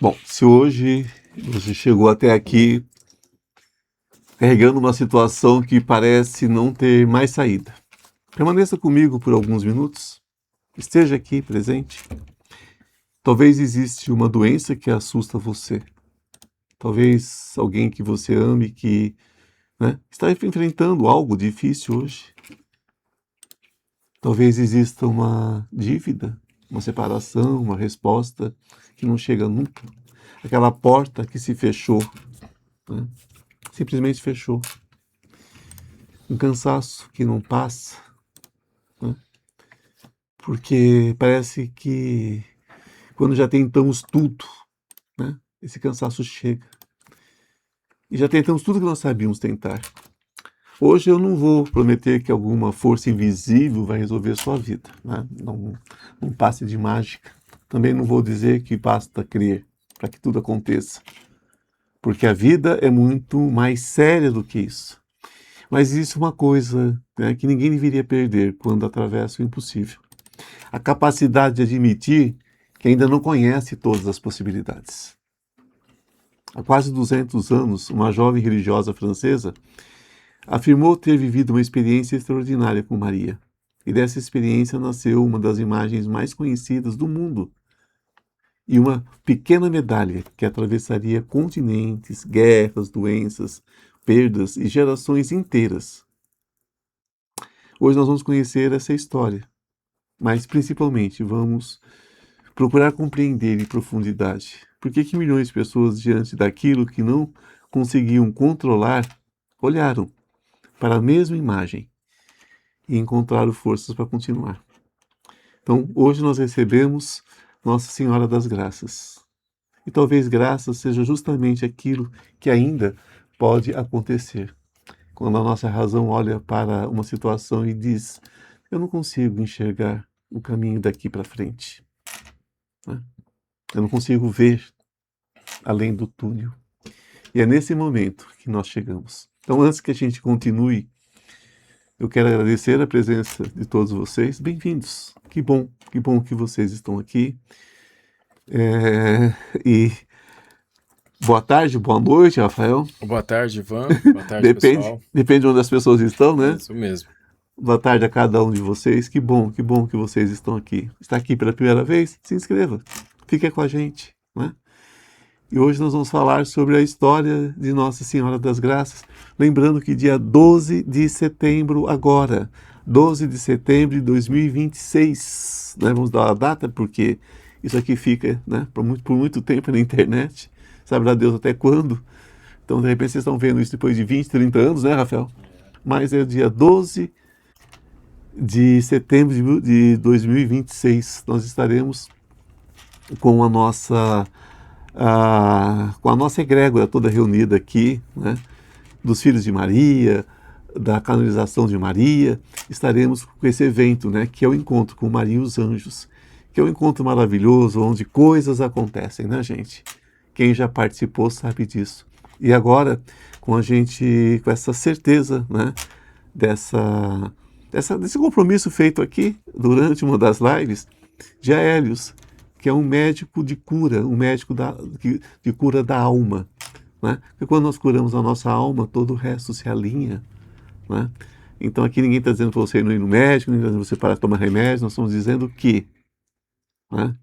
Bom, se hoje você chegou até aqui carregando uma situação que parece não ter mais saída, permaneça comigo por alguns minutos, esteja aqui presente. Talvez exista uma doença que assusta você. Talvez alguém que você ame que está enfrentando algo difícil hoje. Talvez exista uma dívida, uma separação, uma resposta que não chega nunca. Aquela porta que se fechou, né? Simplesmente fechou. Um cansaço que não passa, né? Porque parece que quando já tentamos tudo, né? Esse cansaço chega. E já tentamos tudo que nós sabíamos tentar. Hoje eu não vou prometer que alguma força invisível vai resolver a sua vida, né? Não passe de mágica. Também não vou dizer que basta crer para que tudo aconteça. Porque a vida é muito mais séria do que isso. Mas existe uma coisa, né, que ninguém deveria perder quando atravessa o impossível. A capacidade de admitir que ainda não conhece todas as possibilidades. Há quase 200 anos, uma jovem religiosa francesa afirmou ter vivido uma experiência extraordinária com Maria. E dessa experiência nasceu uma das imagens mais conhecidas do mundo. E uma pequena medalha que atravessaria continentes, guerras, doenças, perdas e gerações inteiras. Hoje nós vamos conhecer essa história, mas principalmente vamos procurar compreender em profundidade por que milhões de pessoas, diante daquilo que não conseguiam controlar, olharam para a mesma imagem e encontraram forças para continuar. Então, hoje nós recebemos Nossa Senhora das Graças. E talvez graça seja justamente aquilo que ainda pode acontecer. Quando a nossa razão olha para uma situação e diz: eu não consigo enxergar o caminho daqui para frente. Eu não consigo ver além do túnel. E é nesse momento que nós chegamos. Então, antes que a gente continue, eu quero agradecer a presença de todos vocês. Bem-vindos. Que bom que vocês estão aqui. E boa tarde, boa noite, Rafael. Boa tarde, Ivan. Boa tarde, pessoal. Depende de onde as pessoas estão, né? Isso mesmo. Boa tarde a cada um de vocês. Que bom que vocês estão aqui. Está aqui pela primeira vez? Se inscreva. Fique com a gente, né? E hoje nós vamos falar sobre a história de Nossa Senhora das Graças. Lembrando que dia 12 de setembro agora, 12 de setembro de 2026, né? Vamos dar a data porque isso aqui fica, né, por muito tempo na internet. Sabe lá Deus até quando. Então, de repente, vocês estão vendo isso depois de 20, 30 anos, né, Rafael? Mas é o dia 12 de setembro de 2026. Nós estaremos com a nossa egrégora toda reunida aqui, né? Dos Filhos de Maria, da canonização de Maria. Estaremos com esse evento, né, que é o encontro com Maria e os Anjos, que é um encontro maravilhoso, onde coisas acontecem, né, gente? Quem já participou sabe disso. E agora, com essa certeza, né, desse compromisso feito aqui, durante uma das lives, de Aélios, que é um médico de cura, um médico de cura da alma, né? Porque quando nós curamos a nossa alma, todo o resto se alinha, né? Então aqui ninguém está dizendo para você não ir no médico, ninguém está dizendo para você parar de tomar remédio, nós estamos dizendo que, né,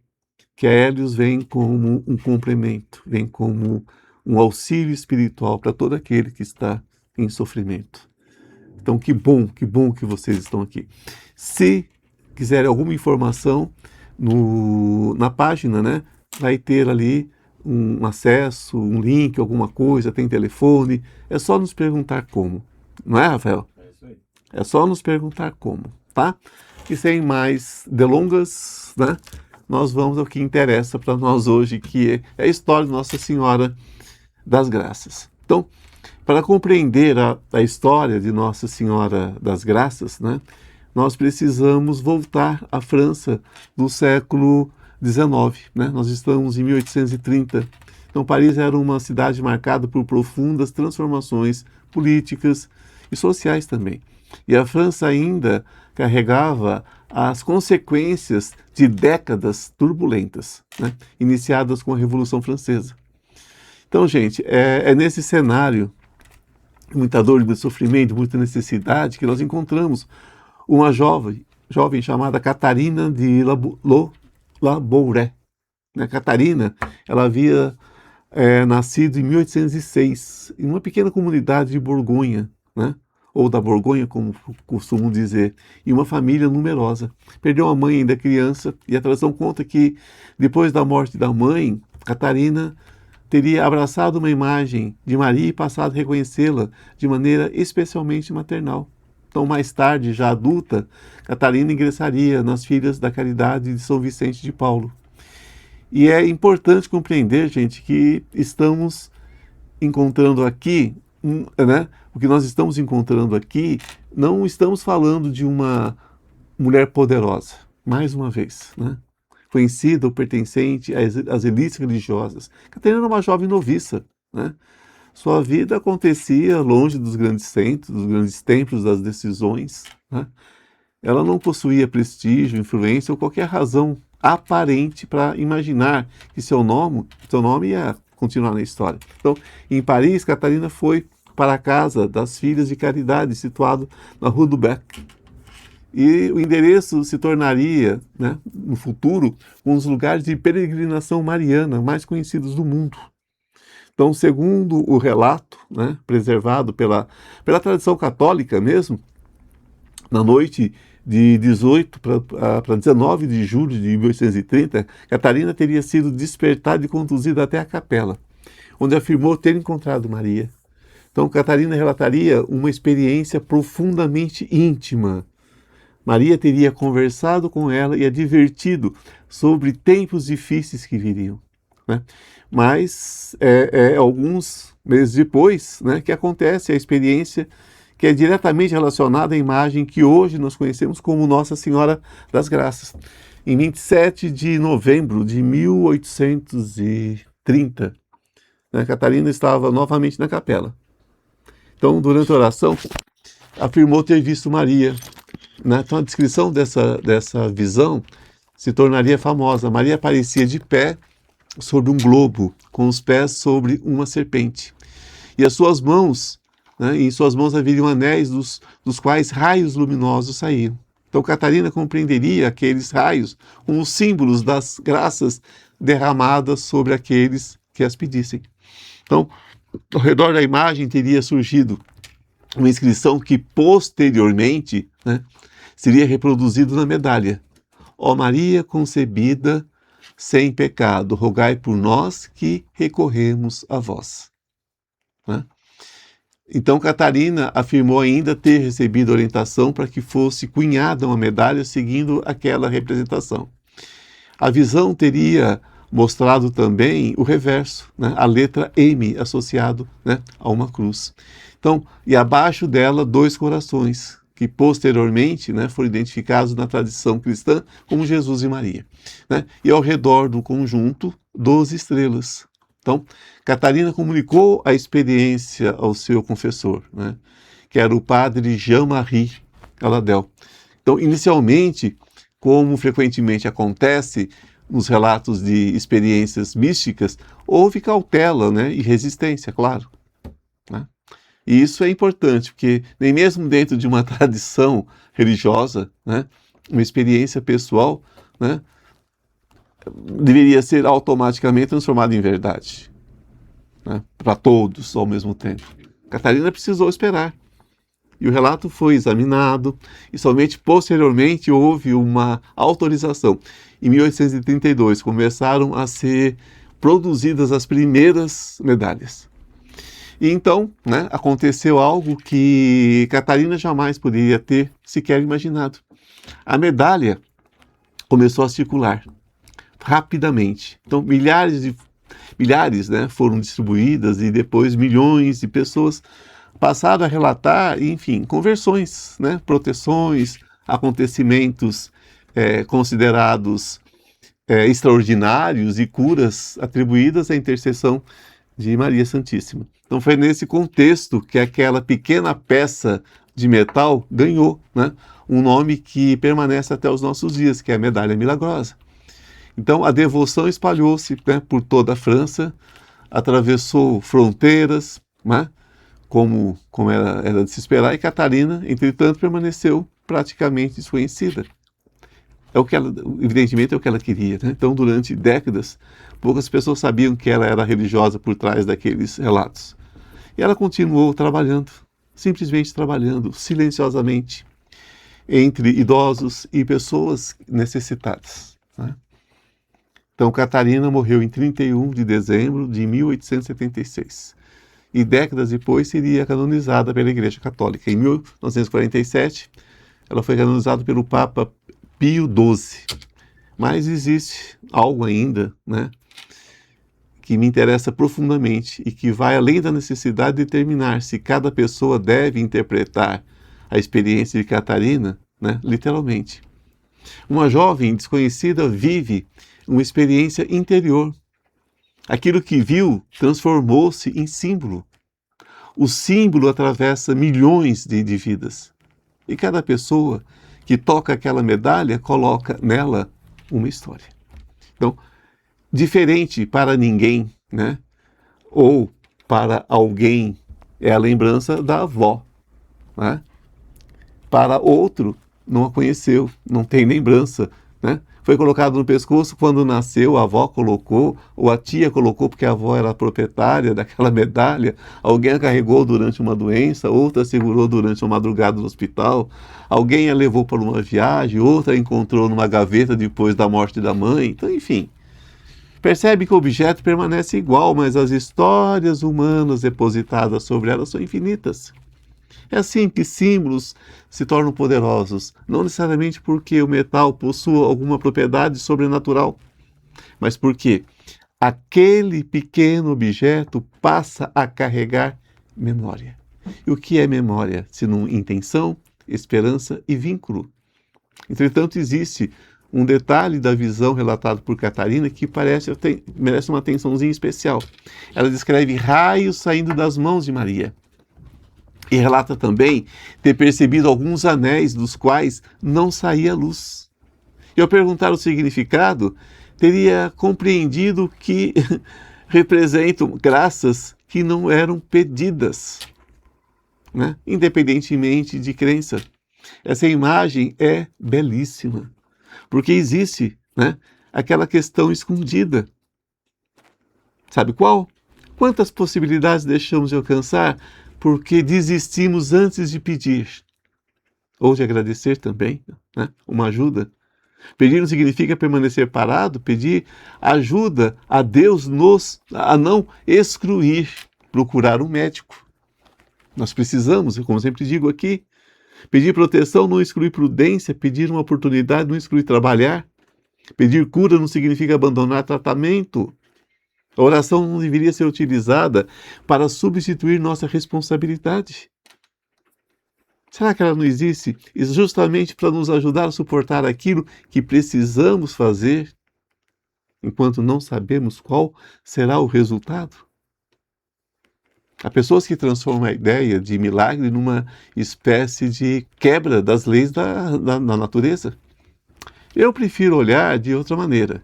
que a Hélios vem como um complemento, vem como um auxílio espiritual para todo aquele que está em sofrimento. Então que bom que vocês estão aqui. Se quiserem alguma informação, na página, né, vai ter ali um acesso, um link, alguma coisa, tem telefone. É só nos perguntar como. Não é, Rafael? É isso aí. É só nos perguntar como, tá? E sem mais delongas, né, nós vamos ao que interessa para nós hoje, que é a história de Nossa Senhora das Graças. Então, para compreender a história de Nossa Senhora das Graças, né, nós precisamos voltar à França do século XIX, né? Nós estamos em 1830. Então, Paris era uma cidade marcada por profundas transformações políticas e sociais também. E a França ainda carregava as consequências de décadas turbulentas, né, iniciadas com a Revolução Francesa. Então, gente, é nesse cenário, muita dor, muito sofrimento, muita necessidade, que nós encontramos uma jovem chamada Catarina de Labouré. Né? Catarina, ela havia nascido em 1806, em uma pequena comunidade de Borgonha, né? Ou da Borgonha, como costumam dizer, e uma família numerosa. Perdeu a mãe ainda criança, e a tradição conta que, depois da morte da mãe, Catarina teria abraçado uma imagem de Maria e passado a reconhecê-la de maneira especialmente maternal. Então, mais tarde, já adulta, Catarina ingressaria nas Filhas da Caridade de São Vicente de Paulo. E é importante compreender, gente, que estamos encontrando aqui, né? O que nós estamos encontrando aqui, não estamos falando de uma mulher poderosa, mais uma vez, né? Conhecida ou pertencente às elites religiosas. Catarina era uma jovem noviça, né? Sua vida acontecia longe dos grandes centros, dos grandes templos das decisões, né? Ela não possuía prestígio, influência ou qualquer razão aparente para imaginar que seu nome ia continuar na história. Então, em Paris, Catarina foi para a casa das Filhas de Caridade, situado na Rue du Bec. E o endereço se tornaria, né, no futuro, um dos lugares de peregrinação mariana mais conhecidos do mundo. Então, segundo o relato, né, preservado pela tradição católica mesmo, na noite de 18 para 19 de julho de 1830, Catarina teria sido despertada e conduzida até a capela, onde afirmou ter encontrado Maria. Então, Catarina relataria uma experiência profundamente íntima. Maria teria conversado com ela e advertido sobre tempos difíceis que viriam, né? Mas alguns meses depois, né, que acontece a experiência que é diretamente relacionada à imagem que hoje nós conhecemos como Nossa Senhora das Graças. Em 27 de novembro de 1830, né, Catarina estava novamente na capela. Então, durante a oração, afirmou ter visto Maria. Né? Então, a descrição dessa visão se tornaria famosa. Maria aparecia de pé sobre um globo, com os pés sobre uma serpente. E as suas mãos, né, em suas mãos haveriam anéis dos quais raios luminosos saíam. Então, Catarina compreenderia aqueles raios como símbolos das graças derramadas sobre aqueles que as pedissem. Então, ao redor da imagem teria surgido uma inscrição que posteriormente, né, seria reproduzido na medalha. Ó Maria concebida sem pecado, rogai por nós que recorremos a vós. Né? Então, Catarina afirmou ainda ter recebido orientação para que fosse cunhada uma medalha seguindo aquela representação. A visão teria mostrado também o reverso, né? A letra M associado, né, a uma cruz. Então, e abaixo dela 2 corações, que posteriormente, né, foram identificados na tradição cristã como Jesus e Maria. Né? E ao redor do conjunto, 12 estrelas. Então, Catarina comunicou a experiência ao seu confessor, né, que era o padre Jean-Marie Galadel. Então, inicialmente, como frequentemente acontece nos relatos de experiências místicas, houve cautela, né, e resistência, claro. Né? E isso é importante, porque nem mesmo dentro de uma tradição religiosa, né, uma experiência pessoal, né, deveria ser automaticamente transformada em verdade, né, para todos ao mesmo tempo. Catarina precisou esperar. E o relato foi examinado e somente posteriormente houve uma autorização. Em 1832 começaram a ser produzidas as primeiras medalhas. E então, né, aconteceu algo que Catarina jamais poderia ter sequer imaginado. A medalha começou a circular rapidamente. Então, milhares, né, foram distribuídas e depois milhões de pessoas passaram a relatar, enfim, conversões, né, proteções, acontecimentos considerados extraordinários e curas atribuídas à intercessão de Maria Santíssima. Então foi nesse contexto que aquela pequena peça de metal ganhou, né, um nome que permanece até os nossos dias, que é a medalha milagrosa. Então a devoção espalhou-se, né, por toda a França, atravessou fronteiras, né, como era de se esperar, e Catarina, entretanto, permaneceu praticamente desconhecida. É o que ela, evidentemente, é o que ela queria, né? Então, durante décadas, poucas pessoas sabiam que ela era religiosa por trás daqueles relatos. E ela continuou trabalhando, simplesmente trabalhando, silenciosamente, entre idosos e pessoas necessitadas, né? Então, Catarina morreu em 31 de dezembro de 1876. E décadas depois seria canonizada pela Igreja Católica. Em 1947, ela foi canonizada pelo Papa Pio XII. Mas existe algo ainda, né, que me interessa profundamente e que vai além da necessidade de determinar se cada pessoa deve interpretar a experiência de Catarina, né, literalmente. Uma jovem desconhecida vive uma experiência interior. Aquilo que viu transformou-se em símbolo. O símbolo atravessa milhões de vidas. E cada pessoa que toca aquela medalha coloca nela uma história. Então, diferente para ninguém, né? Ou para alguém é a lembrança da avó, né? Para outro, não a conheceu, não tem lembrança, né? Foi colocado no pescoço quando nasceu, a avó colocou, ou a tia colocou porque a avó era a proprietária daquela medalha, alguém a carregou durante uma doença, outra segurou durante uma madrugada no hospital, alguém a levou para uma viagem, outra a encontrou numa gaveta depois da morte da mãe, então, enfim. Percebe que o objeto permanece igual, mas as histórias humanas depositadas sobre ela são infinitas. É assim que símbolos se tornam poderosos, não necessariamente porque o metal possua alguma propriedade sobrenatural, mas porque aquele pequeno objeto passa a carregar memória. E o que é memória, senão intenção, esperança e vínculo? Entretanto, existe um detalhe da visão relatado por Catarina que merece uma atençãozinha especial. Ela descreve raios saindo das mãos de Maria. E relata também ter percebido alguns anéis dos quais não saía luz. E ao perguntar o significado, teria compreendido que representam graças que não eram pedidas, né? Independentemente de crença. Essa imagem é belíssima, porque existe, né, aquela questão escondida. Sabe qual? Quantas possibilidades deixamos de alcançar porque desistimos antes de pedir, ou de agradecer também, né, uma ajuda. Pedir não significa permanecer parado, pedir ajuda a Deus a não excluir, procurar um médico. Nós precisamos, como sempre digo aqui, pedir proteção não exclui prudência, pedir uma oportunidade não exclui trabalhar, pedir cura não significa abandonar tratamento. A oração não deveria ser utilizada para substituir nossa responsabilidade. Será que ela não existe justamente para nos ajudar a suportar aquilo que precisamos fazer, enquanto não sabemos qual será o resultado? Há pessoas que transformam a ideia de milagre numa espécie de quebra das leis da natureza. Eu prefiro olhar de outra maneira.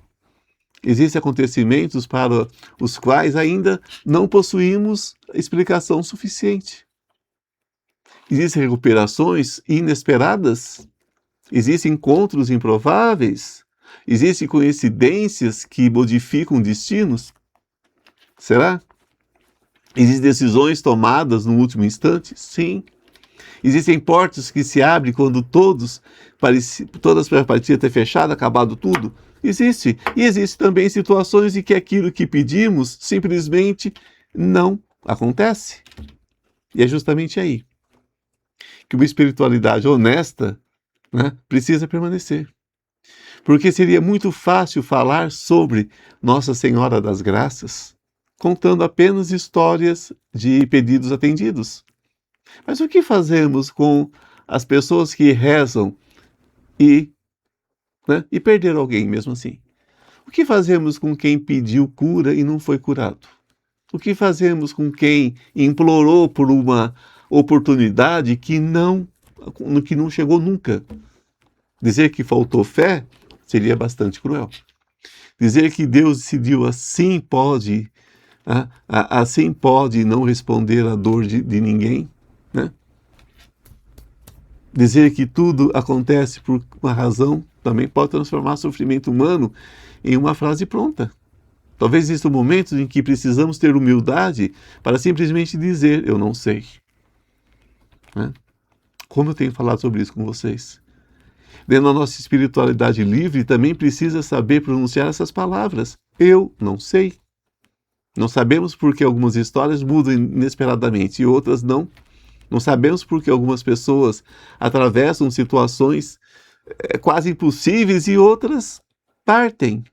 Existem acontecimentos para os quais ainda não possuímos explicação suficiente. Existem recuperações inesperadas, existem encontros improváveis, existem coincidências que modificam destinos. Será? Existem decisões tomadas no último instante? Sim. Existem portas que se abrem quando todas pareciam ter fechado, acabado tudo? Existe. E existem também situações em que aquilo que pedimos simplesmente não acontece. E é justamente aí que uma espiritualidade honesta, né, precisa permanecer. Porque seria muito fácil falar sobre Nossa Senhora das Graças, contando apenas histórias de pedidos atendidos. Mas o que fazemos com as pessoas que rezam e perderam alguém mesmo assim? O que fazemos com quem pediu cura e não foi curado? O que fazemos com quem implorou por uma oportunidade que não chegou nunca. Dizer que faltou fé seria bastante cruel. Dizer que Deus decidiu assim pode não responder à dor de ninguém, né? Dizer que tudo acontece por uma razão também pode transformar sofrimento humano em uma frase pronta. Talvez existam momentos em que precisamos ter humildade para simplesmente dizer, eu não sei. Né? Como eu tenho falado sobre isso com vocês? Dentro da nossa espiritualidade livre, também precisa saber pronunciar essas palavras. Eu não sei. Não sabemos porque algumas histórias mudam inesperadamente e outras não. Não sabemos porque algumas pessoas atravessam situações quase impossíveis e outras partem.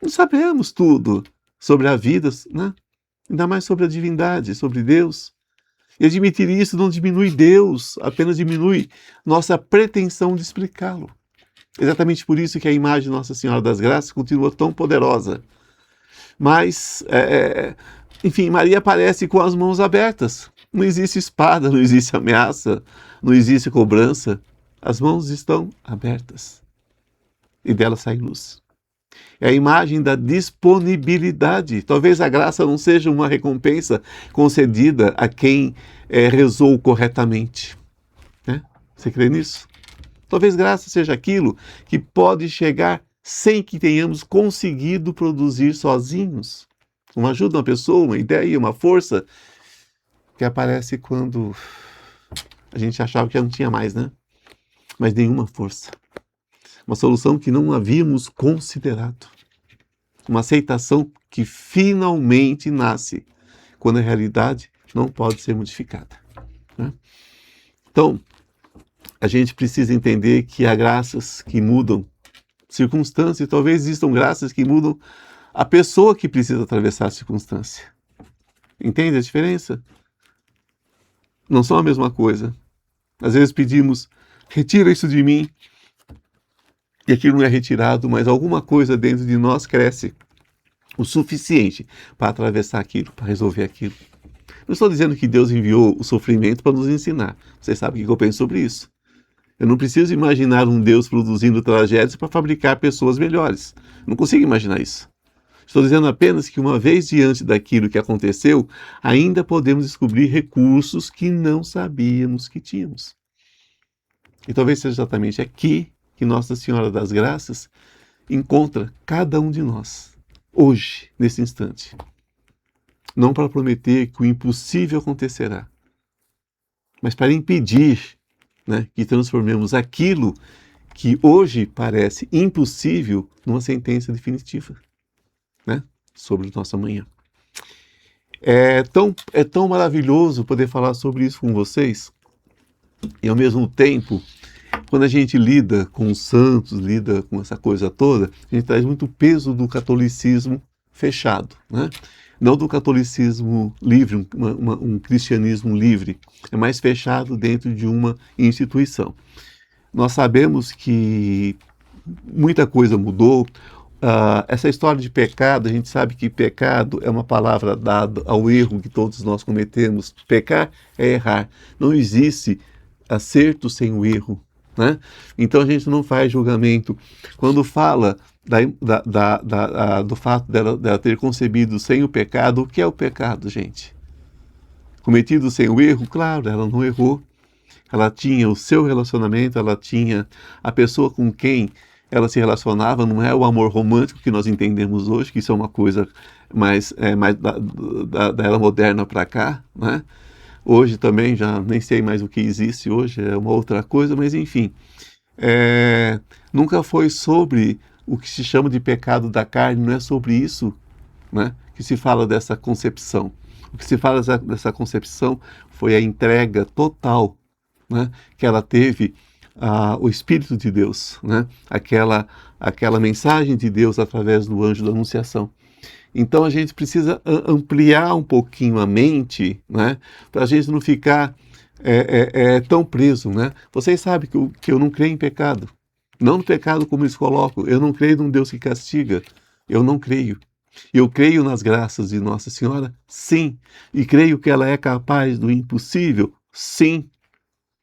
Não sabemos tudo sobre a vida, né? Ainda mais sobre a divindade, sobre Deus. E admitir isso não diminui Deus, apenas diminui nossa pretensão de explicá-lo. Exatamente por isso que a imagem de Nossa Senhora das Graças continua tão poderosa. Mas, enfim, Maria aparece com as mãos abertas. Não existe espada, não existe ameaça, não existe cobrança. As mãos estão abertas. E dela sai luz. É a imagem da disponibilidade. Talvez a graça não seja uma recompensa concedida a quem rezou corretamente. Né? Você crê nisso? Talvez graça seja aquilo que pode chegar sem que tenhamos conseguido produzir sozinhos. Uma ajuda, uma pessoa, uma ideia, uma força que aparece quando a gente achava que já não tinha mais, né? Mas nenhuma força. Uma solução que não havíamos considerado. Uma aceitação que finalmente nasce quando a realidade não pode ser modificada. Né? Então, a gente precisa entender que há graças que mudam circunstâncias e talvez existam graças que mudam a pessoa que precisa atravessar a circunstância. Entende a diferença? Não são a mesma coisa. Às vezes pedimos, retira isso de mim, e aquilo não é retirado, mas alguma coisa dentro de nós cresce o suficiente para atravessar aquilo, para resolver aquilo. Não estou dizendo que Deus enviou o sofrimento para nos ensinar. Vocês sabem o que eu penso sobre isso. Eu não preciso imaginar um Deus produzindo tragédias para fabricar pessoas melhores. Não consigo imaginar isso. Estou dizendo apenas que uma vez diante daquilo que aconteceu, ainda podemos descobrir recursos que não sabíamos que tínhamos. E talvez seja exatamente aqui que Nossa Senhora das Graças encontra cada um de nós, hoje, nesse instante. Não para prometer que o impossível acontecerá, mas para impedir, né, que transformemos aquilo que hoje parece impossível numa sentença definitiva, né, sobre o nosso amanhã. É tão maravilhoso poder falar sobre isso com vocês e, ao mesmo tempo, quando a gente lida com os santos, lida com essa coisa toda, a gente traz muito peso do catolicismo fechado, né? Não do catolicismo livre, um cristianismo livre, é mais fechado dentro de uma instituição. Nós sabemos que muita coisa mudou. Essa história de pecado, a gente sabe que pecado é uma palavra dada ao erro que todos nós cometemos. Pecar é errar. Não existe acerto sem o erro. Né? Então a gente não faz julgamento. Quando fala do fato dela ter concebido sem o pecado, o que é o pecado, gente? Cometido sem o erro? Claro, ela não errou. Ela tinha o seu relacionamento, ela tinha a pessoa com quem ela se relacionava, não é o amor romântico que nós entendemos hoje, que isso é uma coisa mais da era moderna para cá, né? Hoje também já nem sei mais o que existe hoje, é uma outra coisa, mas enfim. Nunca foi sobre o que se chama de pecado da carne, não é sobre isso, né, que se fala dessa concepção. O que se fala dessa concepção foi a entrega total, né, que ela teve ao Espírito de Deus, né, aquela mensagem de Deus através do anjo da Anunciação. Então a gente precisa ampliar um pouquinho a mente, né, para a gente não ficar tão preso. Né? Vocês sabem que eu não creio em pecado. Não no pecado como eles colocam. Eu não creio num Deus que castiga. Eu não creio. Eu creio nas graças de Nossa Senhora? Sim. E creio que ela é capaz do impossível? Sim.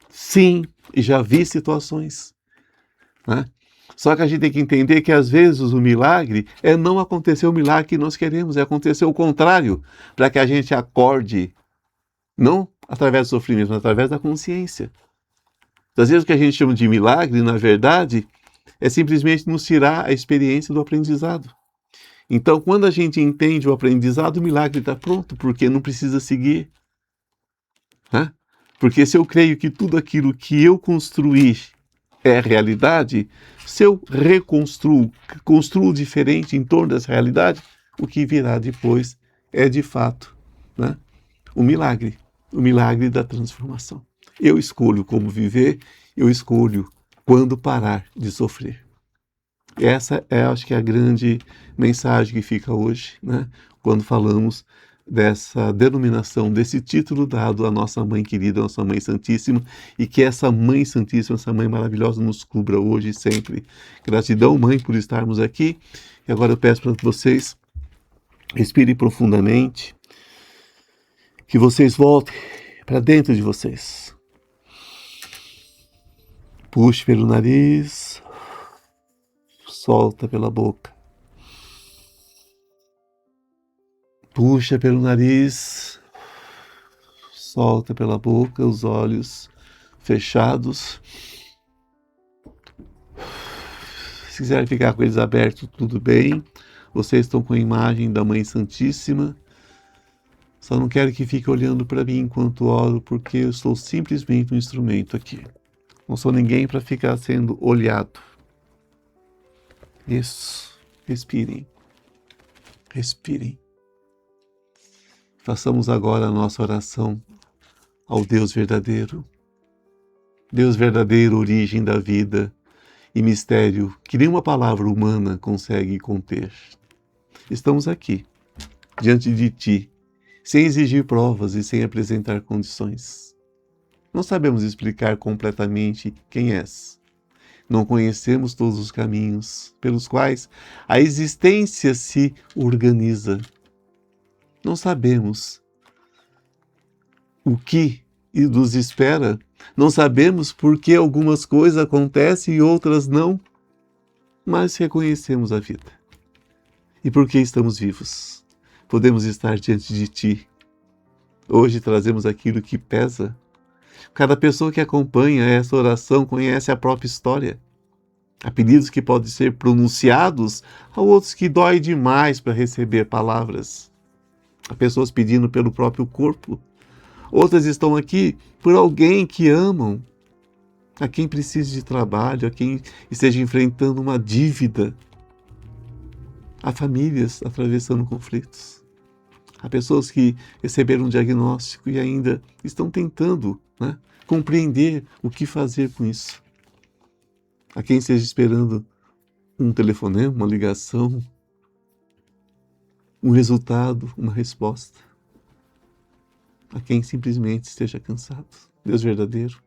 Sim. E já vi situações, né? Só que a gente tem que entender que às vezes o milagre é não acontecer o milagre que nós queremos, é acontecer o contrário, para que a gente acorde, não através do sofrimento, mas através da consciência. Às vezes o que a gente chama de milagre, na verdade, é simplesmente nos tirar a experiência do aprendizado. Então, quando a gente entende o aprendizado, o milagre está pronto, porque não precisa seguir, né? Porque se eu creio que tudo aquilo que eu construí é realidade, se eu construo diferente em torno dessa realidade, o que virá depois é de fato, né, o milagre da transformação. Eu escolho como viver, eu escolho quando parar de sofrer. Essa é, acho que, a grande mensagem que fica hoje, né, quando falamos dessa denominação, desse título dado à nossa Mãe querida, à nossa Mãe Santíssima, e que essa Mãe Santíssima, essa Mãe maravilhosa, nos cubra hoje e sempre. Gratidão, Mãe, por estarmos aqui. E agora eu peço para vocês, respirem profundamente, que vocês voltem para dentro de vocês. Puxe pelo nariz, solta pela boca. Puxa pelo nariz, solta pela boca, os olhos fechados. Se quiserem ficar com eles abertos, tudo bem. Vocês estão com a imagem da Mãe Santíssima. Só não quero que fique olhando para mim enquanto oro, porque eu sou simplesmente um instrumento aqui. Não sou ninguém para ficar sendo olhado. Isso. Respirem. Respirem. Façamos agora a nossa oração ao Deus verdadeiro. Deus verdadeiro, origem da vida e mistério que nenhuma palavra humana consegue conter. Estamos aqui, diante de Ti, sem exigir provas e sem apresentar condições. Não sabemos explicar completamente quem és. Não conhecemos todos os caminhos pelos quais a existência se organiza. Não sabemos o que nos espera. Não sabemos por que algumas coisas acontecem e outras não. Mas reconhecemos a vida. E por que estamos vivos? Podemos estar diante de Ti. Hoje trazemos aquilo que pesa. Cada pessoa que acompanha essa oração conhece a própria história. Há pedidos que podem ser pronunciados, há outros que dói demais para receber palavras. Há pessoas pedindo pelo próprio corpo. Outras estão aqui por alguém que amam. A quem precisa de trabalho, a quem esteja enfrentando uma dívida. Há famílias atravessando conflitos. Há pessoas que receberam um diagnóstico e ainda estão tentando, né, compreender o que fazer com isso. Há quem esteja esperando um telefonema, uma ligação, um resultado, uma resposta. Há quem simplesmente esteja cansado. Deus verdadeiro,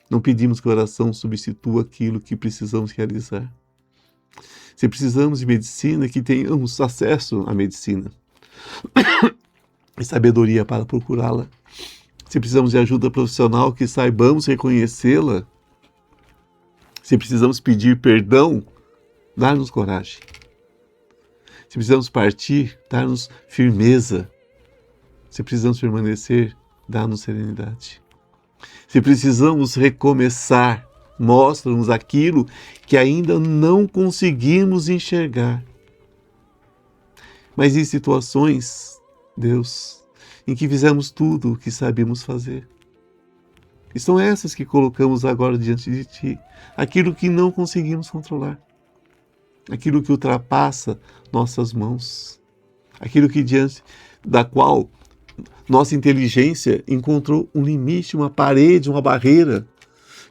não pedimos que a oração substitua aquilo que precisamos realizar. Se precisamos de medicina, que tenhamos acesso à medicina e sabedoria para procurá-la. Se precisamos de ajuda profissional, que saibamos reconhecê-la. Se precisamos pedir perdão, dá-nos coragem. Se precisamos partir, dá-nos firmeza. Se precisamos permanecer, dá-nos serenidade. Se precisamos recomeçar, mostra-nos aquilo que ainda não conseguimos enxergar. Mas em situações, Deus, em que fizemos tudo o que sabíamos fazer. E são essas que colocamos agora diante de Ti. Aquilo que não conseguimos controlar. Aquilo que ultrapassa nossas mãos. Aquilo que diante da qual nossa inteligência encontrou um limite, uma parede, uma barreira,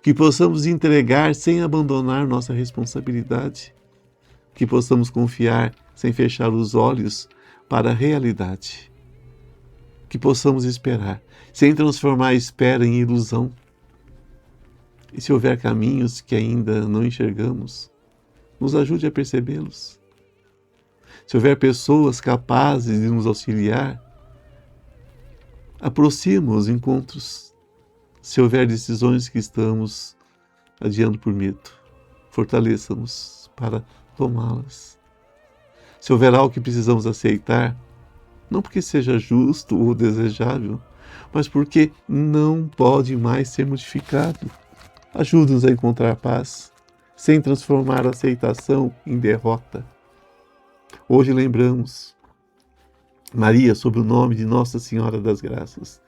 que possamos entregar sem abandonar nossa responsabilidade, que possamos confiar sem fechar os olhos para a realidade, que possamos esperar sem transformar a espera em ilusão. E se houver caminhos que ainda não enxergamos, nos ajude a percebê-los. Se houver pessoas capazes de nos auxiliar, aproxima os encontros. Se houver decisões que estamos adiando por medo, fortaleça-nos para tomá-las. Se houver algo que precisamos aceitar, não porque seja justo ou desejável, mas porque não pode mais ser modificado, ajude-nos a encontrar paz, sem transformar a aceitação em derrota. Hoje lembramos Maria sob o nome de Nossa Senhora das Graças.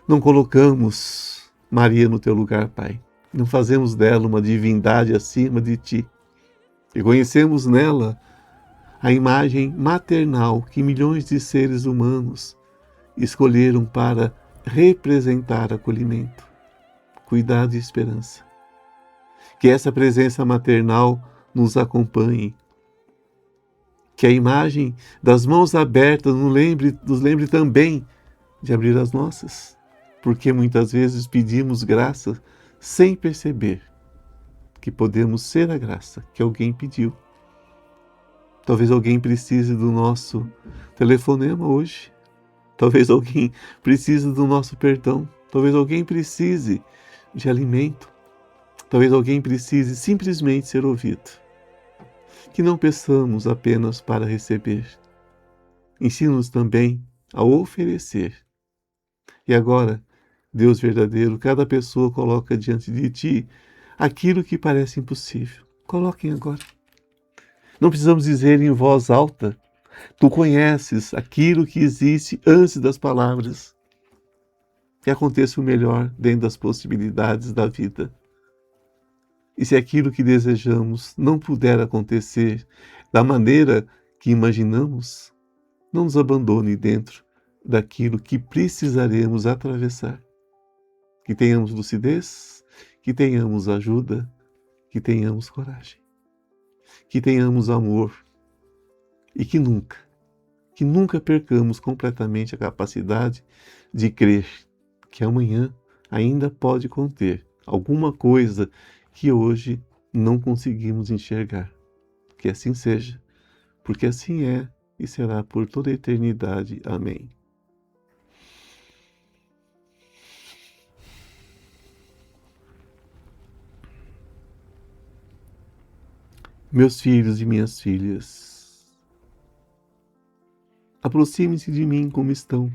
Não colocamos Maria no teu lugar, Pai. Não fazemos dela uma divindade acima de ti. Reconhecemos nela a imagem maternal que milhões de seres humanos escolheram para representar acolhimento, cuidado e esperança. Que essa presença maternal nos acompanhe. Que a imagem das mãos abertas nos lembre também de abrir as nossas, porque muitas vezes pedimos graça sem perceber que podemos ser a graça que alguém pediu. Talvez alguém precise do nosso telefonema hoje. Talvez alguém precise do nosso perdão. Talvez alguém precise de alimento. Talvez alguém precise simplesmente ser ouvido. Que não peçamos apenas para receber. Ensina-nos também a oferecer. E agora, Deus verdadeiro, cada pessoa coloca diante de ti aquilo que parece impossível. Coloquem agora. Não precisamos dizer em voz alta. Tu conheces aquilo que existe antes das palavras. Que aconteça o melhor dentro das possibilidades da vida. E se aquilo que desejamos não puder acontecer da maneira que imaginamos, não nos abandone dentro daquilo que precisaremos atravessar. Que tenhamos lucidez, que tenhamos ajuda, que tenhamos coragem, que tenhamos amor e que nunca percamos completamente a capacidade de crer que amanhã ainda pode conter alguma coisa que hoje não conseguimos enxergar. Que assim seja, porque assim é e será por toda a eternidade. Amém. Meus filhos e minhas filhas, aproximem-se de mim como estão.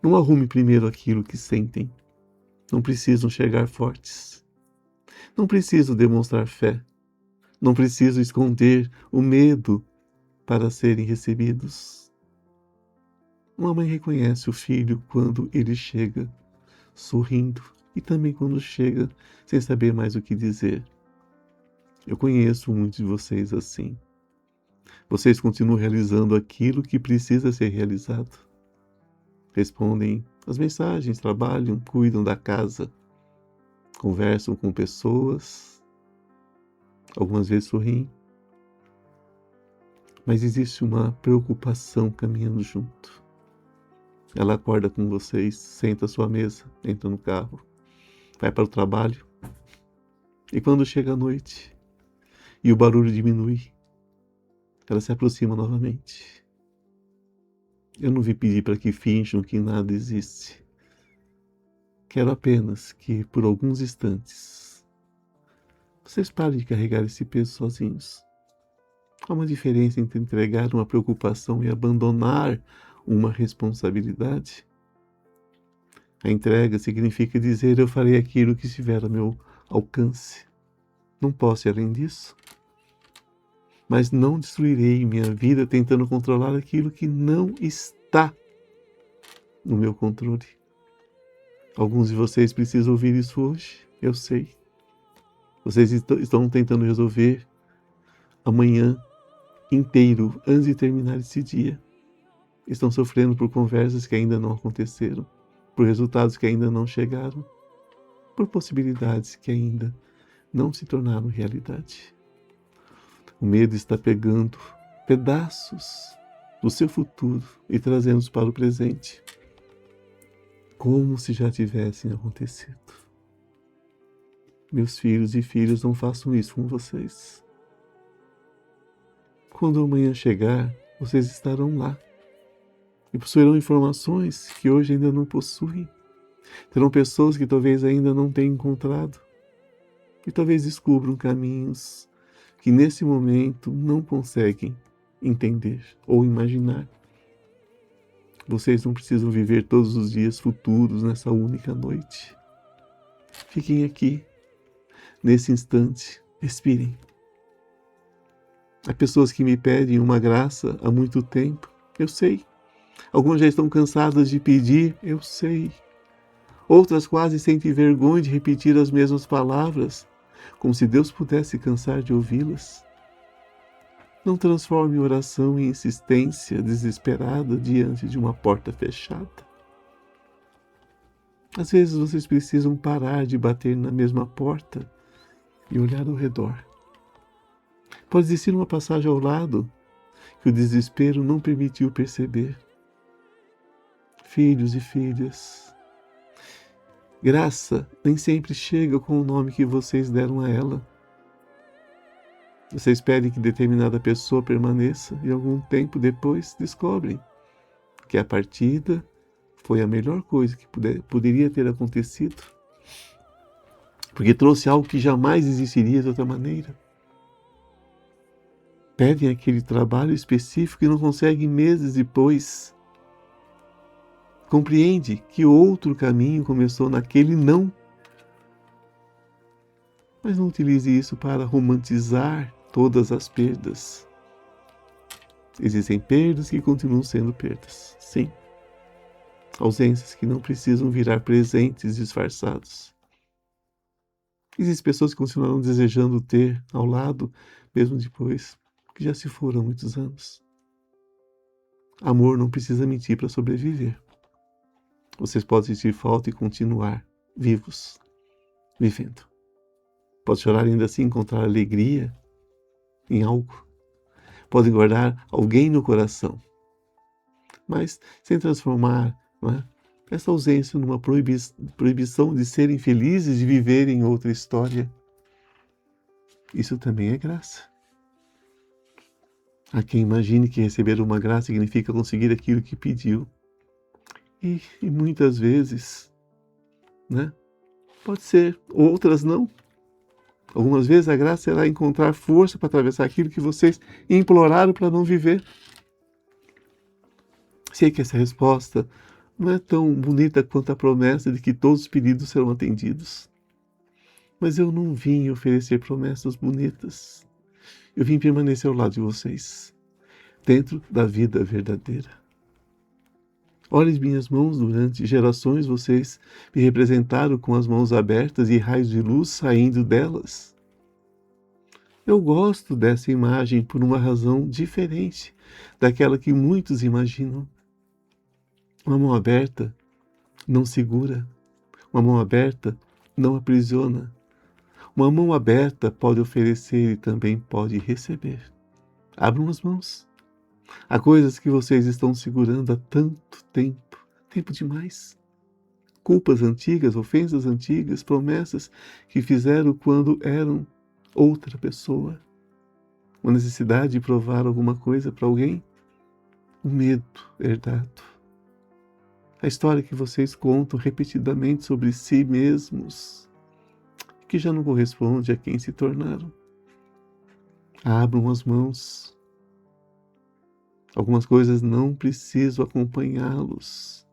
Não arrume primeiro aquilo que sentem. Não precisam chegar fortes. Não preciso demonstrar fé. Não preciso esconder o medo para serem recebidos. Uma mãe reconhece o filho quando ele chega sorrindo e também quando chega sem saber mais o que dizer. Eu conheço muitos de vocês assim. Vocês continuam realizando aquilo que precisa ser realizado. Respondem as mensagens, trabalham, cuidam da casa, conversam com pessoas, algumas vezes sorriem, mas existe uma preocupação caminhando junto. Ela acorda com vocês, senta à sua mesa, entra no carro, vai para o trabalho, e quando chega a noite e o barulho diminui, ela se aproxima novamente. Eu não vim pedir para que finjam que nada existe. Quero apenas que, por alguns instantes, vocês parem de carregar esse peso sozinhos. Há uma diferença entre entregar uma preocupação e abandonar uma responsabilidade. A entrega significa dizer: eu farei aquilo que estiver ao meu alcance. Não posso ir além disso. Mas não destruirei minha vida tentando controlar aquilo que não está no meu controle. Alguns de vocês precisam ouvir isso hoje, eu sei. Vocês estão tentando resolver amanhã inteiro, antes de terminar esse dia. Estão sofrendo por conversas que ainda não aconteceram, por resultados que ainda não chegaram, por possibilidades que ainda não se tornaram realidade. O medo está pegando pedaços do seu futuro e trazendo-os para o presente, como se já tivessem acontecido. Meus filhos e filhas, não façam isso com vocês. Quando amanhã chegar, vocês estarão lá e possuirão informações que hoje ainda não possuem. Terão pessoas que talvez ainda não tenham encontrado e talvez descubram caminhos que nesse momento não conseguem entender ou imaginar. Vocês não precisam viver todos os dias futuros nessa única noite. Fiquem aqui, nesse instante, respirem. Há pessoas que me pedem uma graça há muito tempo, eu sei. Algumas já estão cansadas de pedir, eu sei. Outras quase sentem vergonha de repetir as mesmas palavras, como se Deus pudesse cansar de ouvi-las. Não transforme oração em insistência desesperada diante de uma porta fechada. Às vezes vocês precisam parar de bater na mesma porta e olhar ao redor. Pode existir uma passagem ao lado que o desespero não permitiu perceber. Filhos e filhas, graça nem sempre chega com o nome que vocês deram a ela. Vocês pedem que determinada pessoa permaneça e algum tempo depois descobrem que a partida foi a melhor coisa que poderia ter acontecido, porque trouxe algo que jamais existiria de outra maneira. Pedem aquele trabalho específico e não conseguem meses depois. Compreende que outro caminho começou naquele não. Mas não utilize isso para romantizar todas as perdas. Existem perdas que continuam sendo perdas, sim. Ausências que não precisam virar presentes disfarçados. Existem pessoas que continuarão desejando ter ao lado, mesmo depois que já se foram há muitos anos. Amor não precisa mentir para sobreviver. Vocês podem sentir falta e continuar vivos, vivendo. Pode chorar e ainda assim encontrar alegria em algo. Podem guardar alguém no coração, mas sem transformar essa ausência numa proibição de serem felizes, de viverem outra história. Isso também é graça. Há quem imagine que receber uma graça significa conseguir aquilo que pediu. E muitas vezes, pode ser, outras não. Algumas vezes a graça será encontrar força para atravessar aquilo que vocês imploraram para não viver. Sei que essa resposta não é tão bonita quanto a promessa de que todos os pedidos serão atendidos. Mas eu não vim oferecer promessas bonitas. Eu vim permanecer ao lado de vocês, dentro da vida verdadeira. Olhe as minhas mãos, durante gerações vocês me representaram com as mãos abertas e raios de luz saindo delas. Eu gosto dessa imagem por uma razão diferente daquela que muitos imaginam. Uma mão aberta não segura, uma mão aberta não aprisiona. Uma mão aberta pode oferecer e também pode receber. Abram as mãos. Há coisas que vocês estão segurando há tanto tempo, tempo demais. Culpas antigas, ofensas antigas, promessas que fizeram quando eram outra pessoa. Uma necessidade de provar alguma coisa para alguém. Um medo herdado. A história que vocês contam repetidamente sobre si mesmos, que já não corresponde a quem se tornaram. Abram as mãos. Algumas coisas não precisam acompanhá-los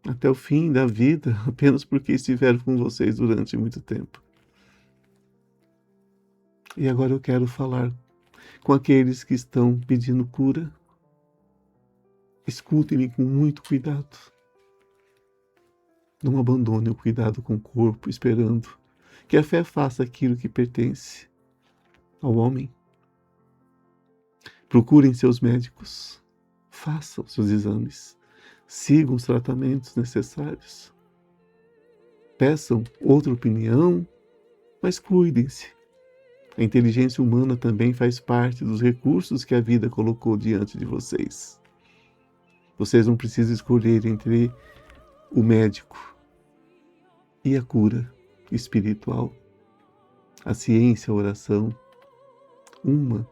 até o fim da vida, apenas porque estiveram com vocês durante muito tempo. E agora eu quero falar com aqueles que estão pedindo cura. Escutem-me com muito cuidado. Não abandone o cuidado com o corpo, esperando que a fé faça aquilo que pertence ao homem. Procurem seus médicos, façam seus exames, sigam os tratamentos necessários. Peçam outra opinião, mas cuidem-se. A inteligência humana também faz parte dos recursos que a vida colocou diante de vocês. Vocês não precisam escolher entre o médico e a cura espiritual, a ciência, a oração. Uma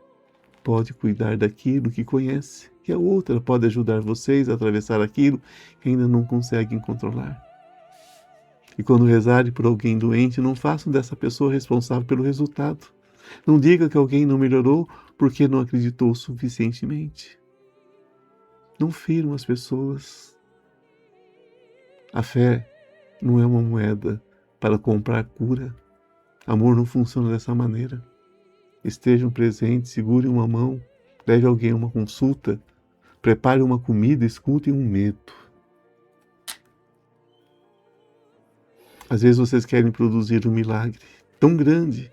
pode cuidar daquilo que conhece, e a outra pode ajudar vocês a atravessar aquilo que ainda não conseguem controlar. E quando rezarem por alguém doente, não façam dessa pessoa responsável pelo resultado. Não diga que alguém não melhorou porque não acreditou suficientemente. Não firam as pessoas. A fé não é uma moeda para comprar cura. Amor não funciona dessa maneira. Estejam presentes, segurem uma mão, leve alguém a uma consulta, prepare uma comida, escutem um medo. Às vezes vocês querem produzir um milagre tão grande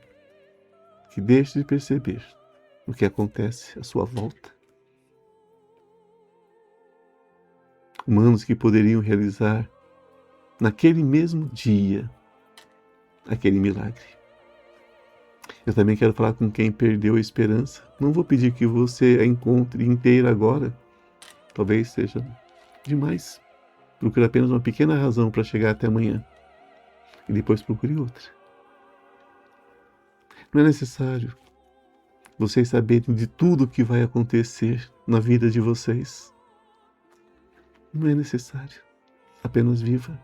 que deixe de perceber o que acontece à sua volta. Humanos que poderiam realizar naquele mesmo dia aquele milagre. Eu também quero falar com quem perdeu a esperança. Não vou pedir que você a encontre inteira agora. Talvez seja demais. Procure apenas uma pequena razão para chegar até amanhã. E depois procure outra. Não é necessário vocês saberem de tudo o que vai acontecer na vida de vocês. Não é necessário. Apenas viva.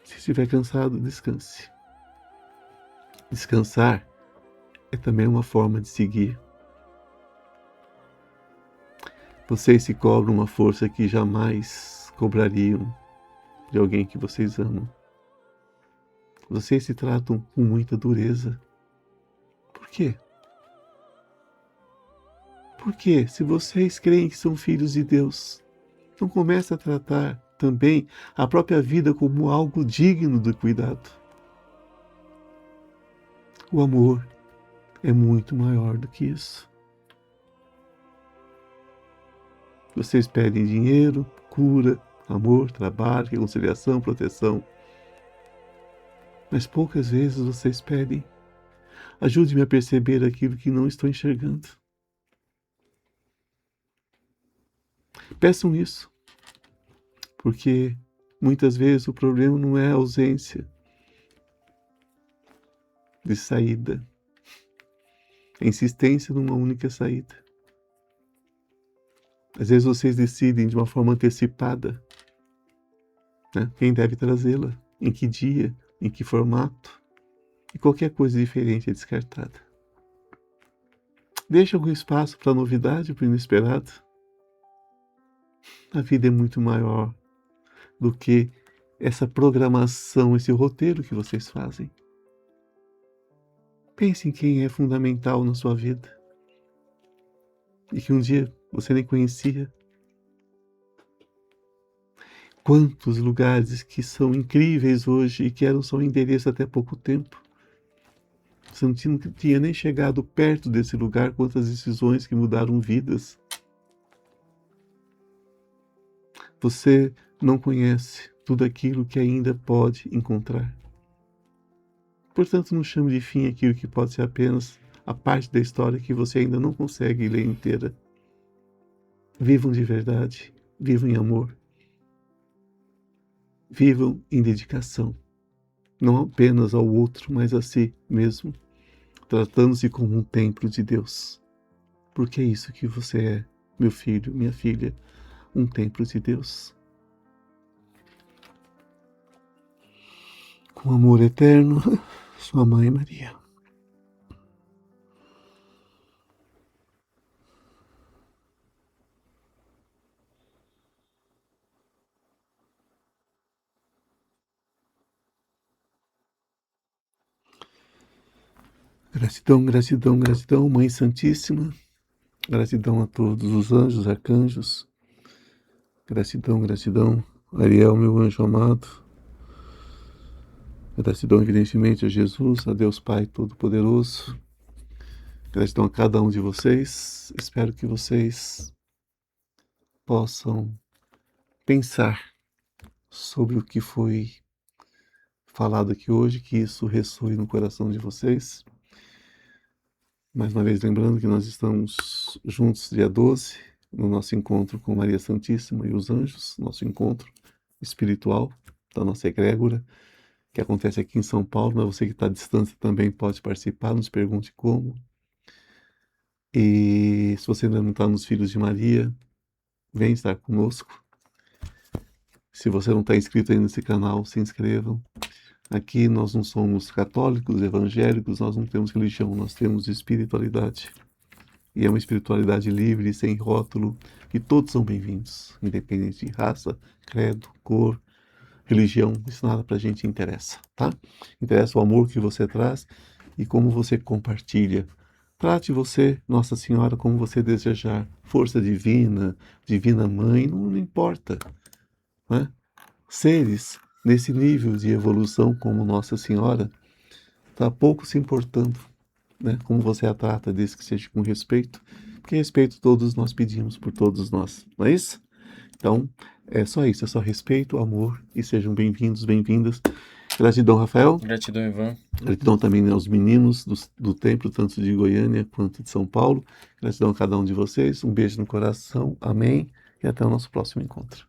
Se estiver cansado, descanse. Descansar é também uma forma de seguir. Vocês se cobram uma força que jamais cobrariam de alguém que vocês amam. Vocês se tratam com muita dureza. Por quê? Porque se vocês creem que são filhos de Deus, não comece a tratar também a própria vida como algo digno de cuidado. O amor é muito maior do que isso. Vocês pedem dinheiro, cura, amor, trabalho, reconciliação, proteção. Mas poucas vezes vocês pedem: ajude-me a perceber aquilo que não estou enxergando. Peçam isso, porque muitas vezes o problema não é a ausência de saída, a insistência numa única saída. Às vezes vocês decidem de uma forma antecipada, né, quem deve trazê-la, em que dia, em que formato, e qualquer coisa diferente é descartada. Deixa algum espaço para a novidade, para o inesperado. A vida é muito maior do que essa programação, esse roteiro que vocês fazem. Pense em quem é fundamental na sua vida e que um dia você nem conhecia. Quantos lugares que são incríveis hoje e que eram só um endereço até pouco tempo. Você não tinha nem chegado perto desse lugar, quantas decisões que mudaram vidas. Você não conhece tudo aquilo que ainda pode encontrar. Portanto, não chame de fim aquilo que pode ser apenas a parte da história que você ainda não consegue ler inteira. Vivam de verdade, vivam em amor. Vivam em dedicação, não apenas ao outro, mas a si mesmo, tratando-se como um templo de Deus. Porque é isso que você é, meu filho, minha filha, um templo de Deus. Com amor eterno, sua Mãe Maria. Gratidão, gratidão, gratidão, Mãe Santíssima. Gratidão a todos os anjos, arcanjos. Gratidão, gratidão, Ariel, meu anjo amado. Gratidão, evidentemente, a Jesus, a Deus Pai Todo-Poderoso. Gratidão a cada um de vocês. Espero que vocês possam pensar sobre o que foi falado aqui hoje, que isso ressoe no coração de vocês. Mais uma vez lembrando que nós estamos juntos dia 12, no nosso encontro com Maria Santíssima e os anjos, nosso encontro espiritual da nossa egrégora, que acontece aqui em São Paulo, mas você que está à distância também pode participar, nos pergunte como. E se você ainda não está nos Filhos de Maria, vem estar conosco. Se você não está inscrito ainda nesse canal, se inscrevam. Aqui nós não somos católicos, evangélicos, nós não temos religião, nós temos espiritualidade. E é uma espiritualidade livre, sem rótulo, e todos são bem-vindos, independente de raça, credo, cor, religião, isso nada pra gente interessa, tá? Interessa o amor que você traz e como você compartilha. Trate você, Nossa Senhora, como você desejar. Força divina, divina mãe, não importa, né? Seres nesse nível de evolução como Nossa Senhora, tá pouco se importando, né? Como você a trata, desde que seja com respeito, porque respeito todos nós pedimos por todos nós, não é isso? Então, é só isso, é só respeito, amor, e sejam bem-vindos, bem-vindas. Gratidão, Rafael. Gratidão, Ivan. Gratidão também aos meninos do templo, tanto de Goiânia quanto de São Paulo. Gratidão a cada um de vocês. Um beijo no coração. Amém. E até o nosso próximo encontro.